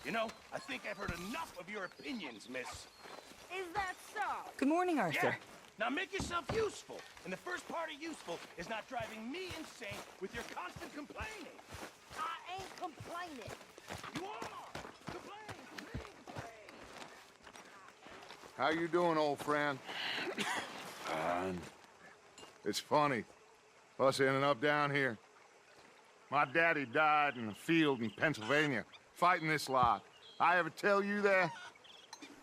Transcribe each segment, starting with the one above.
You know, I think I've heard enough of your opinions, miss. Is that so? Good morning, Arthur. Yeah. Now make yourself useful. And the first part of useful is not driving me insane with your constant complaining. I ain't complaining. You are! Complain! How you doing, old friend? Fine. It's funny. Us ending up down here. My daddy died in the field in Pennsylvania, fighting this lot. I ever tell you that?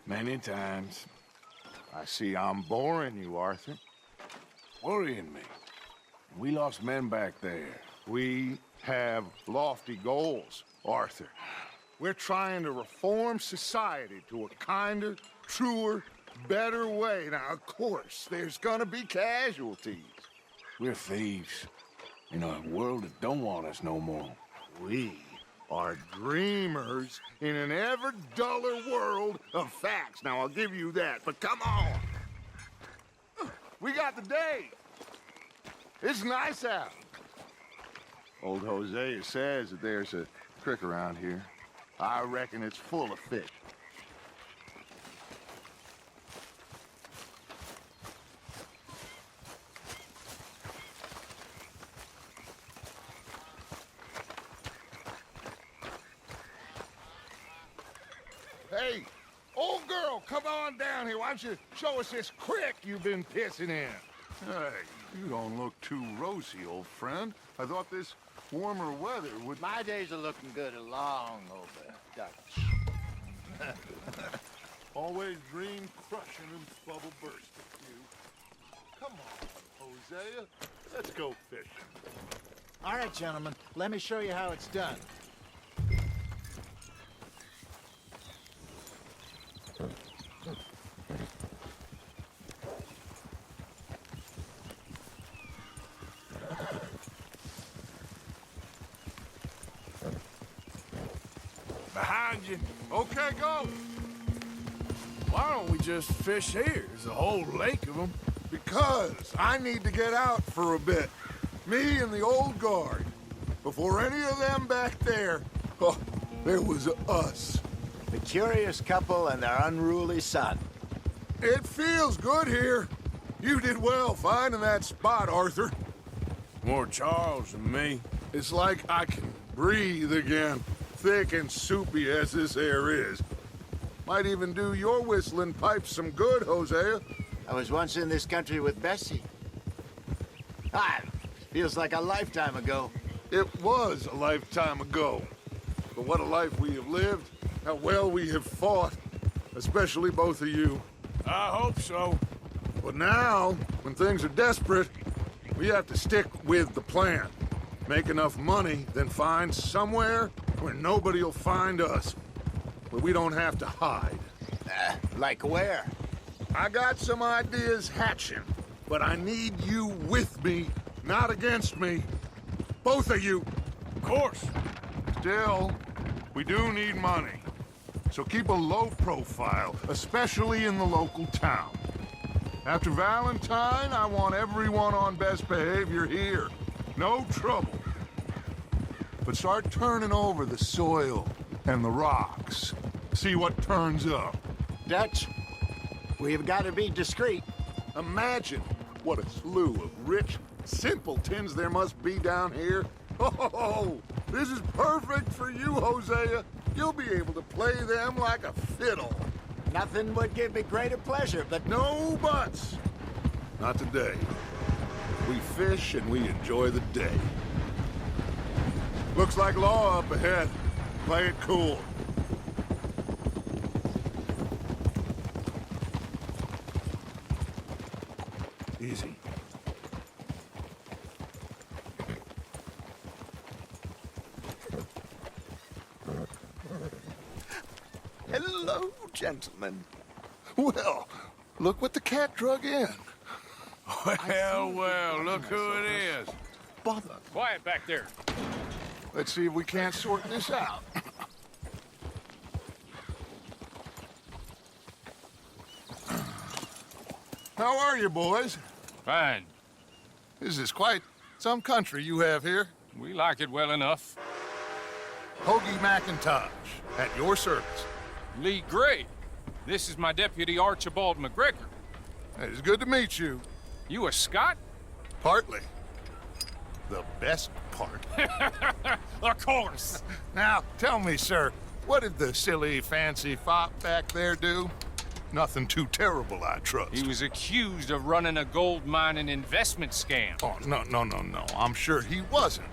Many times. I see I'm boring you, Arthur. Worrying me. We lost men back there. We have lofty goals, Arthur. We're trying to reform society to a kinder, truer, better way. Now, of course, there's gonna be casualties. We're thieves. In a world that don't want us no more. We are dreamers in an ever duller world of facts. Now, I'll give you that, but come on. We got the day. It's nice out. Old Hosea says that there's a creek around here. I reckon it's full of fish. Hey, old girl, come on down here. Why don't you show us this creek you've been pissing in? Hey, you don't look too rosy, old friend. I thought this warmer weather would... My days are looking good along over, Dutch. Always dream crushing and bubble bursting, you. Come on, Hosea. Let's go fishing. All right, gentlemen, let me show you how it's done. Behind you. Okay, go. Why don't we just fish here? There's a whole lake of them. Because I need to get out for a bit. Me and the old guard. Before any of them back there, oh, there was us. The curious couple and their unruly son. It feels good here. You did well finding that spot, Arthur. More Charles than me. It's like I can breathe again, thick and soupy as this air is. Might even do your whistling pipes some good, Hosea. I was once in this country with Bessie. Feels like a lifetime ago. It was a lifetime ago. But what a life we have lived, how well we have fought, especially both of you. I hope so. But now, when things are desperate, we have to stick with the plan. Make enough money, then find somewhere where nobody will find us. Where we don't have to hide. Like where? I got some ideas hatching, but I need you with me, not against me. Both of you. Of course. Still, we do need money. So keep a low profile, especially in the local town. After Valentine, I want everyone on best behavior here. No trouble. But start turning over the soil and the rocks. See what turns up. Dutch, we've got to be discreet. Imagine what a slew of rich simpletons there must be down here. Oh, this is perfect for you, Hosea. You'll be able to play them like a fiddle. Nothing would give me greater pleasure, but No buts. Not today. We fish and we enjoy the day. Looks like law up ahead. Play it cool. Easy. hello, gentlemen. Well, look what the cat drug in. Well, look who it is. Bother. Quiet back there. Let's see if we can't sort this out. How are you, boys? Fine. This is quite some country you have here. We like it well enough. Hoagie McIntosh, at your service. Lee Gray. This is my deputy Archibald McGregor. It's good to meet you. You a Scot? Partly. The best part. Of course. Now, tell me, sir, what did the silly, fancy fop back there do? Nothing too terrible, I trust. He was accused of running a gold mining investment scam. Oh, no. I'm sure he wasn't.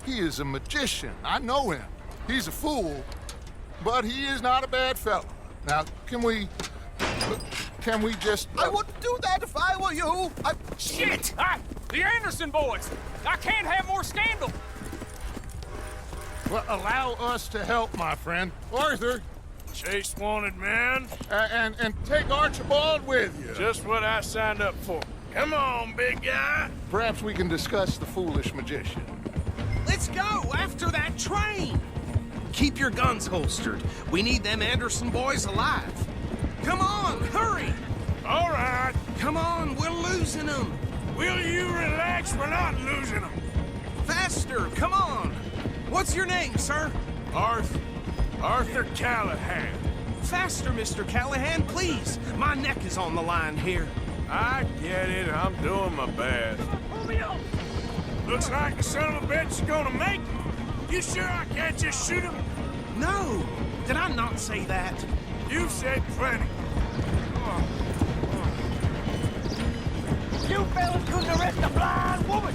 He is a magician. I know him. He's a fool, but he is not a bad fellow. Now, can we just... I wouldn't do that if I were you. Shit! The Anderson boys! I can't have more scandal! Well, allow us to help, my friend. Arthur, Chase wanted man. and take Archibald with you. Just what I signed up for. Come on, big guy. Perhaps we can discuss the foolish magician. Let's go after that train. Keep your guns holstered. We need them Anderson boys alive. Come on, hurry. All right. Come on, we're losing them. Will you relax? We're not losing them. Faster, come on. What's your name, sir? Arthur Callahan. Faster, Mr. Callahan, please. My neck is on the line here. I get it. I'm doing my best. Looks like the son of a bitch is gonna make it. You sure I can't just shoot him? No, did I not say that? You said plenty. You fellas couldn't arrest a blind woman!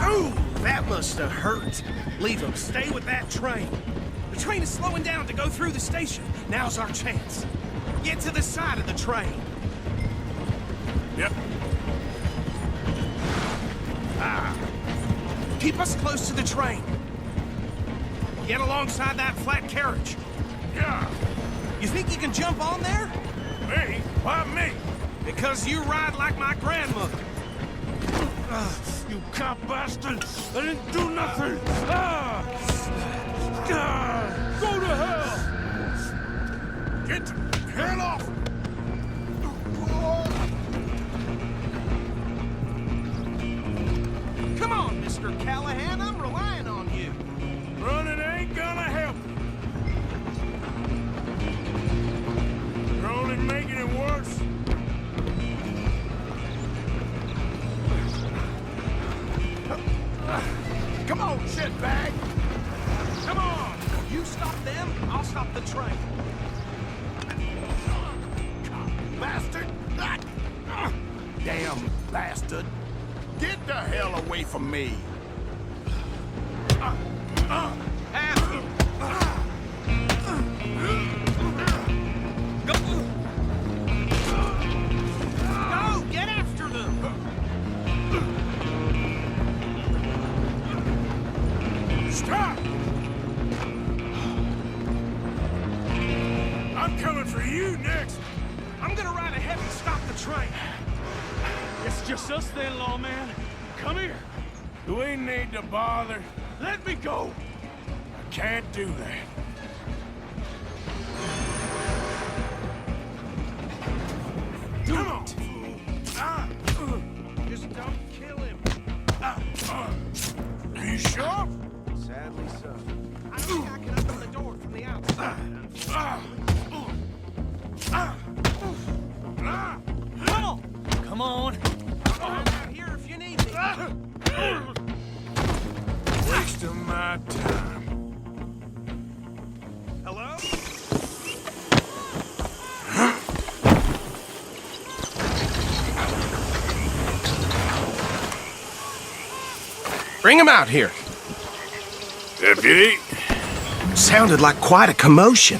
Ooh, that must have hurt. Leave them. Stay with that train. The train is slowing down to go through the station. Now's our chance. Get to the side of the train. Yep. Keep us close to the train. Get alongside that flat carriage. Yeah. You think you can jump on there? Me? Why me? Because you ride like my grandmother. You cop bastard! I didn't do nothing! Go to hell! Get the hell off! Come on, Mr. Callahan, I'm relying on you. Running ain't gonna help. You're only making it worse. Come on, shitbag. Come on. You stop them, I'll stop the train. Bastard! Damn bastard! Get the hell away from me! Go, get after them. Stop! I'm coming for you next. I'm gonna ride ahead and stop the train. It's just us then, lawman. Come here. Do we need to bother? Let me go. I can't do that. Come on! Just don't kill him. Are you sure? Sadly so. I don't think I can open the door from the outside. Come on. Come on. I'm out here if you need me. Waste of my time. Hello? Bring him out here. Deputy, Sounded like quite a commotion.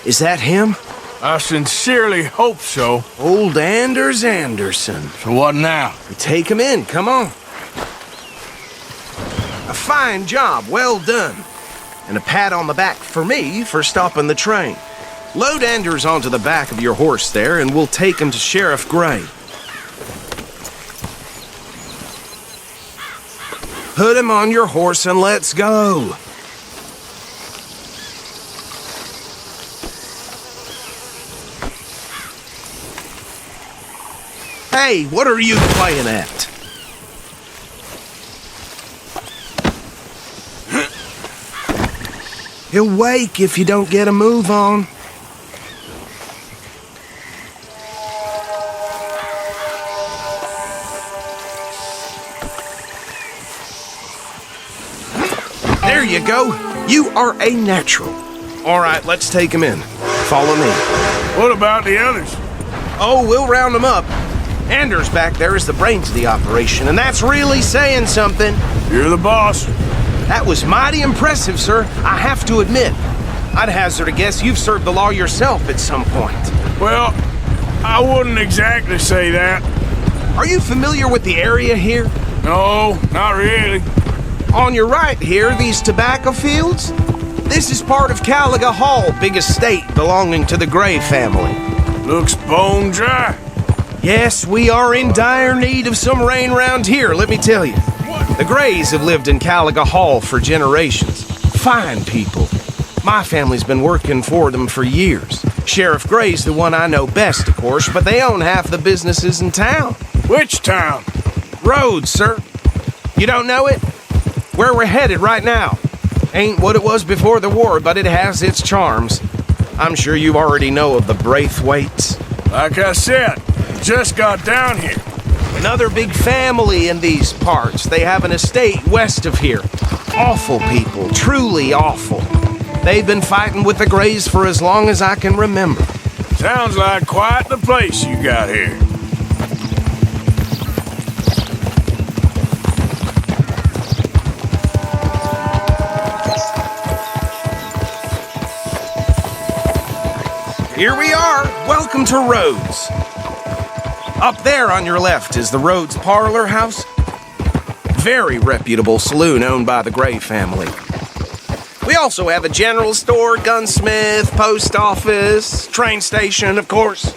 Is that him? I sincerely hope so. Old Anders Anderson. So what now? Take him in, come on. A fine job, well done. And a pat on the back for me for stopping the train. Load Anders onto the back of your horse there, and we'll take him to Sheriff Gray. Put him on your horse and let's go. Hey, what are you playing at? He'll wake if you don't get a move on. There you go. You are a natural. All right, let's take him in. Follow me. What about the others? Oh, we'll round them up. Anders back there is the brains of the operation, and that's really saying something. You're the boss. That was mighty impressive, sir. I have to admit. I'd hazard a guess you've served the law yourself at some point. Well, I wouldn't exactly say that. Are you familiar with the area here? No, not really. On your right here, these tobacco fields? This is part of Caliga Hall, big estate belonging to the Gray family. Looks bone dry. Yes, we are in dire need of some rain round here, let me tell you. The Grays have lived in Caliga Hall for generations. Fine people. My family's been working for them for years. Sheriff Gray's the one I know best, of course, but they own half the businesses in town. Which town? Rhodes, sir. You don't know it? Where we're headed right now. Ain't what it was before the war, but it has its charms. I'm sure you already know of the Braithwaites. Like I said, just got down here. Another big family in these parts. They have an estate west of here. Awful people, truly awful. They've been fighting with the Grays for as long as I can remember. Sounds like quite the place you got here. Here we are. Welcome to Rhodes. Up there on your left is the Rhodes Parlor House. Very reputable saloon owned by the Gray family. We also have a general store, gunsmith, post office, train station, of course.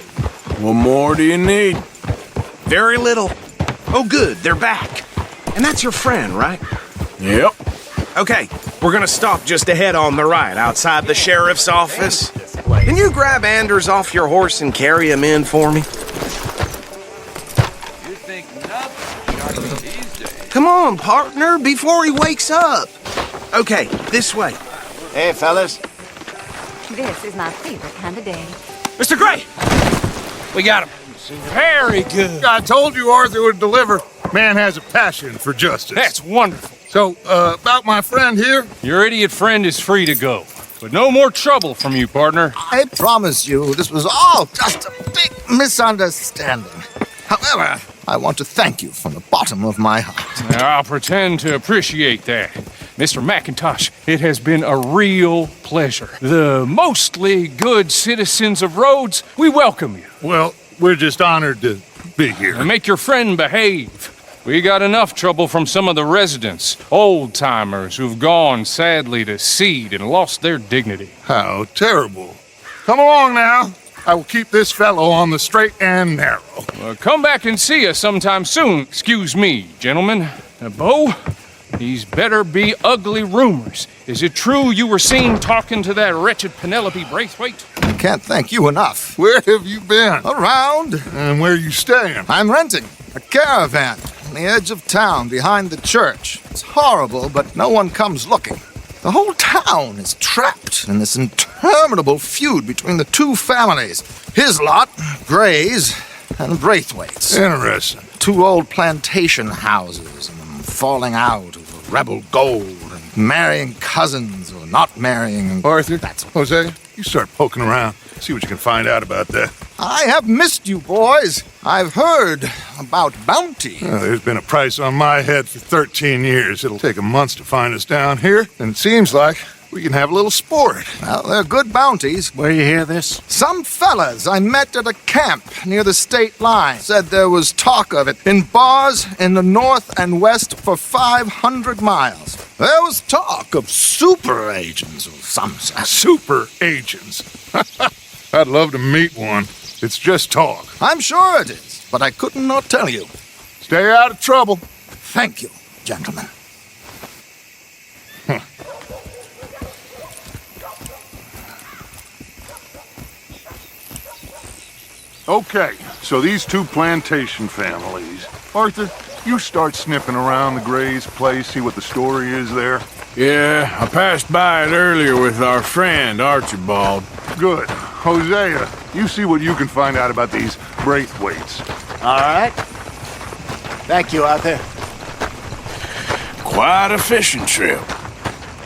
What more do you need? Very little. Oh, good, they're back. And that's your friend, right? Yep. Okay, we're gonna stop just ahead on the right, outside the sheriff's office. Can you grab Anders off your horse and carry him in for me? You think nothing these days. Come on, partner, before he wakes up. Okay, this way. Hey, fellas. This is my favorite kind of day. Mr. Gray! We got him. Very good. I told you Arthur would deliver. Man has a passion for justice. That's wonderful. So, about my friend here? Your idiot friend is free to go. But no more trouble from you, partner. I promise you, this was all just a big misunderstanding. However, I want to thank you from the bottom of my heart. I'll pretend to appreciate that. Mr. McIntosh, it has been a real pleasure. The mostly good citizens of Rhodes, we welcome you. Well, we're just honored to be here. And make your friend behave. We got enough trouble from some of the residents, old-timers who've gone, sadly, to seed and lost their dignity. How terrible. Come along now. I will keep this fellow on the straight and narrow. Come back and see us sometime soon. Excuse me, gentlemen. Bo, these better be ugly rumors. Is it true you were seen talking to that wretched Penelope Braithwaite? I can't thank you enough. Where have you been? Around. And where you staying? I'm renting a caravan on the edge of town behind the church. It's horrible, but no one comes looking. The whole town is trapped in this interminable feud between the two families. His lot, Gray's, and Braithwaite's. Interesting. Two old plantation houses and them falling out over rebel gold and marrying cousins or not marrying. Arthur, Jose, you start poking around. See what you can find out about that. I have missed you, boys. I've heard about bounty. Well, there's been a price on my head for 13 years. It'll take 'em months to find us down here, and it seems like we can have a little sport. Well, they're good bounties. Where you hear this? Some fellas I met at a camp near the state line said there was talk of it in bars in the north and west for 500 miles. There was talk of super agents or some such. Super agents. I'd love to meet one. It's just talk. I'm sure it is, but I couldn't not tell you. Stay out of trouble. Thank you, gentlemen. Okay, so these two plantation families. Arthur, you start sniffing around the Gray's place, see what the story is there. Yeah, I passed by it earlier with our friend, Archibald. Good. Hosea, you see what you can find out about these Braithwaites. All right. Thank you, Arthur. Quite a fishing trip.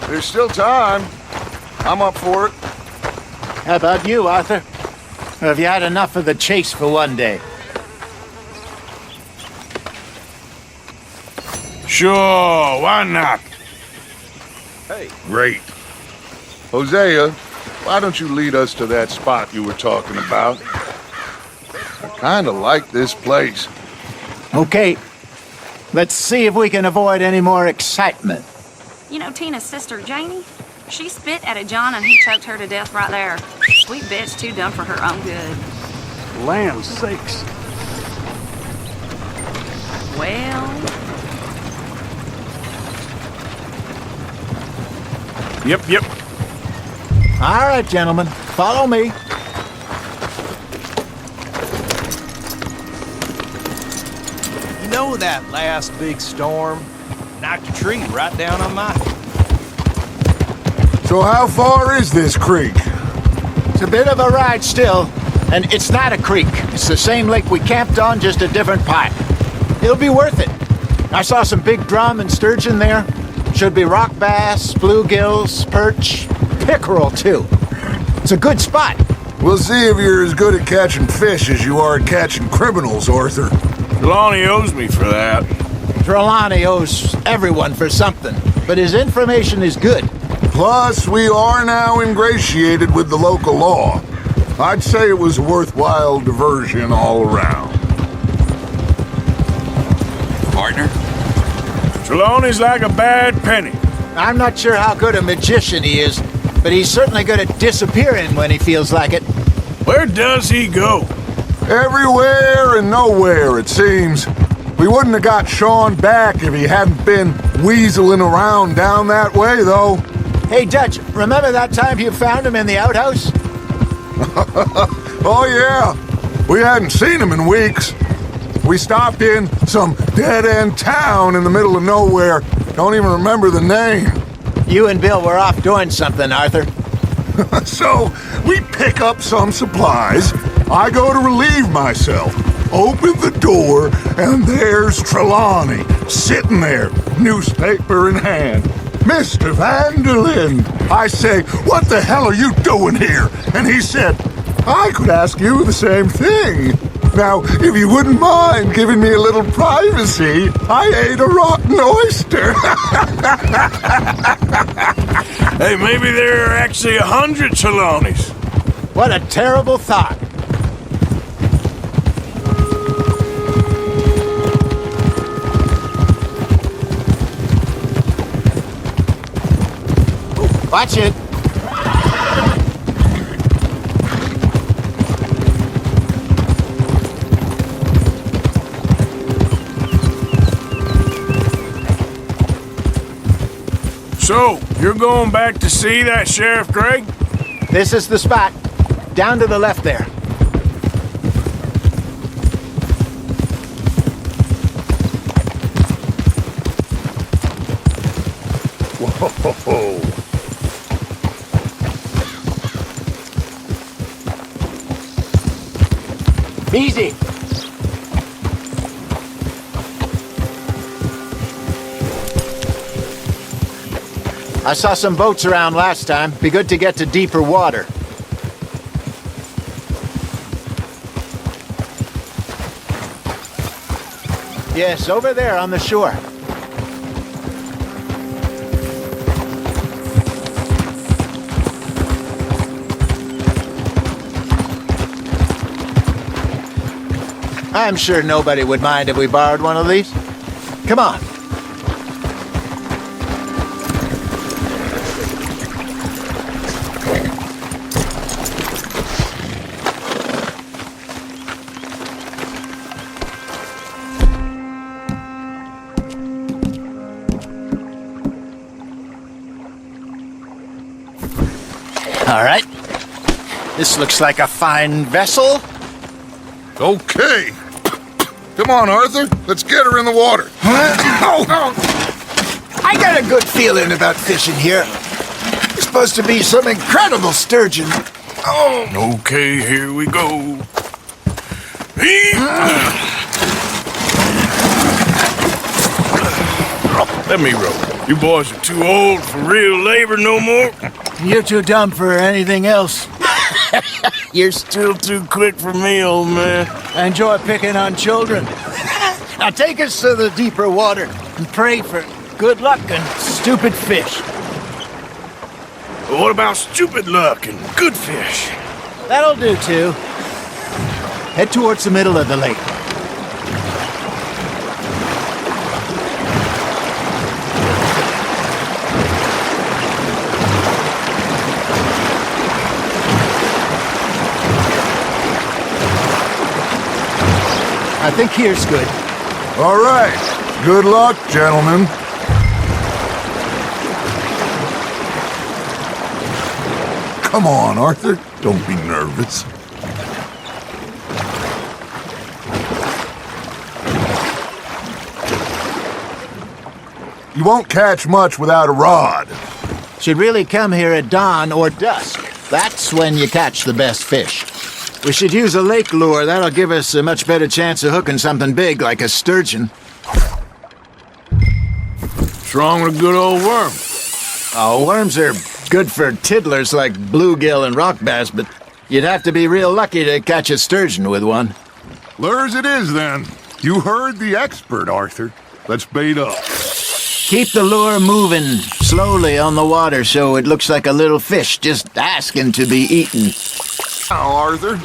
There's still time. I'm up for it. How about you, Arthur? Or have you had enough of the chase for one day? Sure, why not? Hey. Great. Hosea, why don't you lead us to that spot you were talking about? I kind of like this place. Okay. Let's see if we can avoid any more excitement. You know Tina's sister, Janie? She spit at a John and he choked her to death right there. Sweet bitch, too dumb for her own good. Lamb sakes. Well... Yep. All right, gentlemen. Follow me. You know that last big storm knocked a tree right down on my... So how far is this creek? It's a bit of a ride still, and it's not a creek. It's the same lake we camped on, just a different part. It'll be worth it. I saw some big drum and sturgeon there. Should be rock bass, bluegills, perch, pickerel too. It's a good spot. We'll see if you're as good at catching fish as you are at catching criminals, Arthur. Trelawney owes me for that. Trelawney owes everyone for something, but his information is good. Plus, we are now ingratiated with the local law. I'd say it was a worthwhile diversion all around. Partner? Trelawney's like a bad penny. I'm not sure how good a magician he is, but he's certainly good at disappearing when he feels like it. Where does he go? Everywhere and nowhere, it seems. We wouldn't have got Sean back if he hadn't been weaseling around down that way, though. Hey, Dutch, remember that time you found him in the outhouse? Oh, yeah. We hadn't seen him in weeks. We stopped in some dead-end town in the middle of nowhere. Don't even remember the name. You and Bill were off doing something, Arthur. So, we pick up some supplies. I go to relieve myself. Open the door, and there's Trelawney, sitting there, newspaper in hand. Mr. Vanderlyn. I say, what the hell are you doing here? And he said, I could ask you the same thing. Now, if you wouldn't mind giving me a little privacy, I ate a rotten oyster. Hey, maybe there are actually 100 Trelawneys. What a terrible thought. Watch it. So, you're going back to see that Sheriff Gregg? This is the spot. Down to the left there. Whoa. Easy. I saw some boats around last time. Be good to get to deeper water. Yes, over there on the shore. I'm sure nobody would mind if we borrowed one of these. Come on. All right. This looks like a fine vessel. Okay. Come on, Arthur. Let's get her in the water. I got a good feeling about fishing here. It's supposed to be some incredible sturgeon. Oh, Okay, here we go. Let me row. You boys are too old for real labor no more. you're too dumb for anything else. You're still too quick for me, old man. I enjoy picking on children. Now take us to the deeper water and pray for good luck and stupid fish. But what about stupid luck and good fish? That'll do, too. Head towards the middle of the lake. I think here's good. All right. Good luck, gentlemen. Come on, Arthur. Don't be nervous. You won't catch much without a rod. Should really come here at dawn or dusk. That's when you catch the best fish. We should use a lake lure. That'll give us a much better chance of hooking something big like a sturgeon. What's wrong with a good old worm? Oh, worms are good for tiddlers like bluegill and rock bass, but you'd have to be real lucky to catch a sturgeon with one. Lures it is, then. You heard the expert, Arthur. Let's bait up. Keep the lure moving slowly on the water so it looks like a little fish just asking to be eaten. Now, Arthur.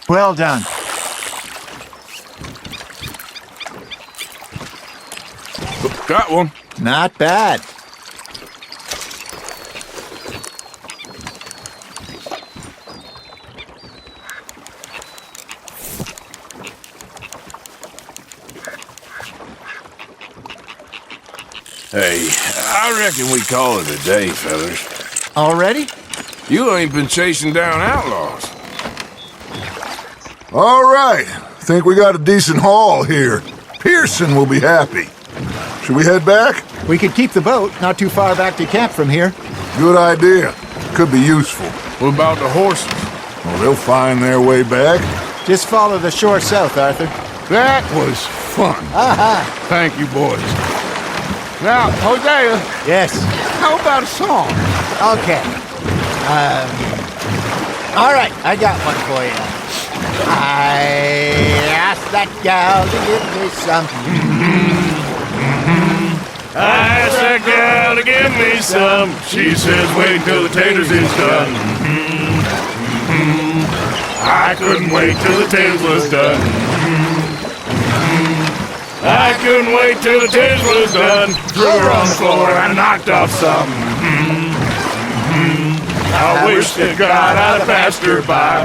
Well done. Got one. Not bad. Hey, I reckon we call it a day, fellas. Already? You ain't been chasing down outlaws. All right. Think we got a decent haul here. Pearson will be happy. Should we head back? We could keep the boat not too far back to camp from here. Good idea. Could be useful. What about the horses? Well, they'll find their way back. Just follow the shore south, Arthur. That was fun. Aha! Thank you, boys. Now, Hosea, Yes. how about a song? Okay. All right, I got one for you. I asked that gal to give me some. I asked that gal to give me some. She says wait till the taters is done. I couldn't wait till the taters was done. I couldn't wait till the taters was done. Threw her on the floor and knocked off some. I wish to God I'd have passed her by.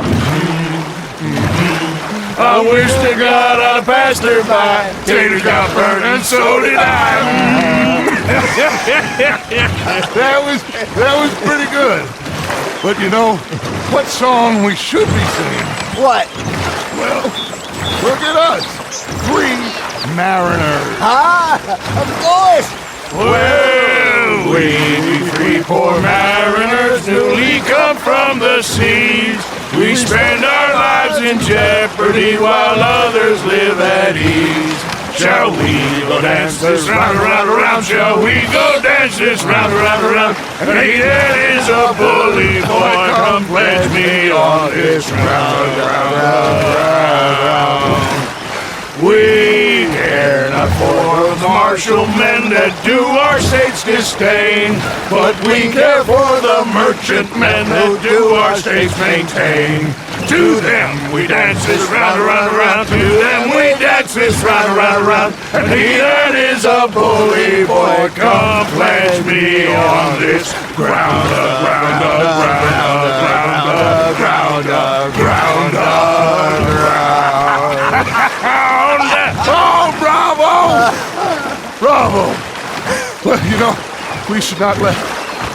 I wish to God I'd have passed her by. Taters got burned and so did I. That was pretty good. But you know, what song we should be singing? What? Well, look at us. 3 mariners. Ah, of course. Well, we 3 poor mariners newly come from the seas. We spend our lives in jeopardy while others live at ease. Shall we go dance this round, around, around? Shall we go dance this round, around, around? And he that is a bully boy, come pledge me on this round, round, round. We care not for the martial men that do our state's disdain, but we care for the merchant men that do our state's maintain. To them we dance this round, around, around. To them we dance this round, around, around. And he that is a bully boy, come pledge me on this ground, ground, ground, ground, ground, ground, ground. Oh, bravo! Bravo! Well, you know, we should not let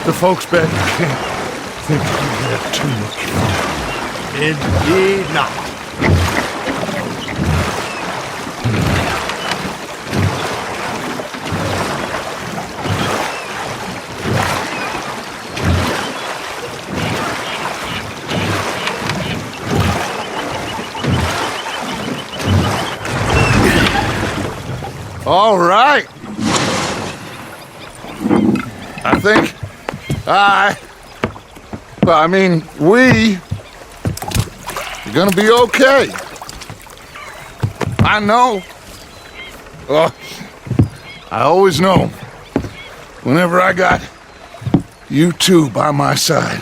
the folks back in camp think we have too much fun. Indeed not. All right. I think we are gonna be okay. I know. I always know. Whenever I got you two by my side,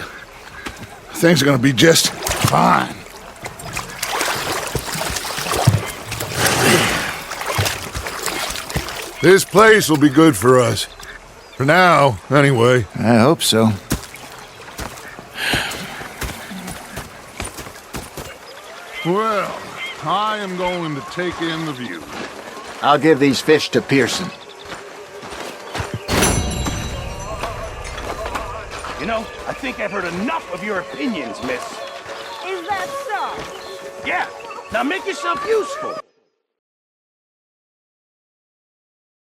things are gonna be just fine. This place will be good for us. For now, anyway. I hope so. Well, I am going to take in the view. I'll give these fish to Pearson. You know, I think I've heard enough of your opinions, miss. Is that so? Yeah, now make yourself useful.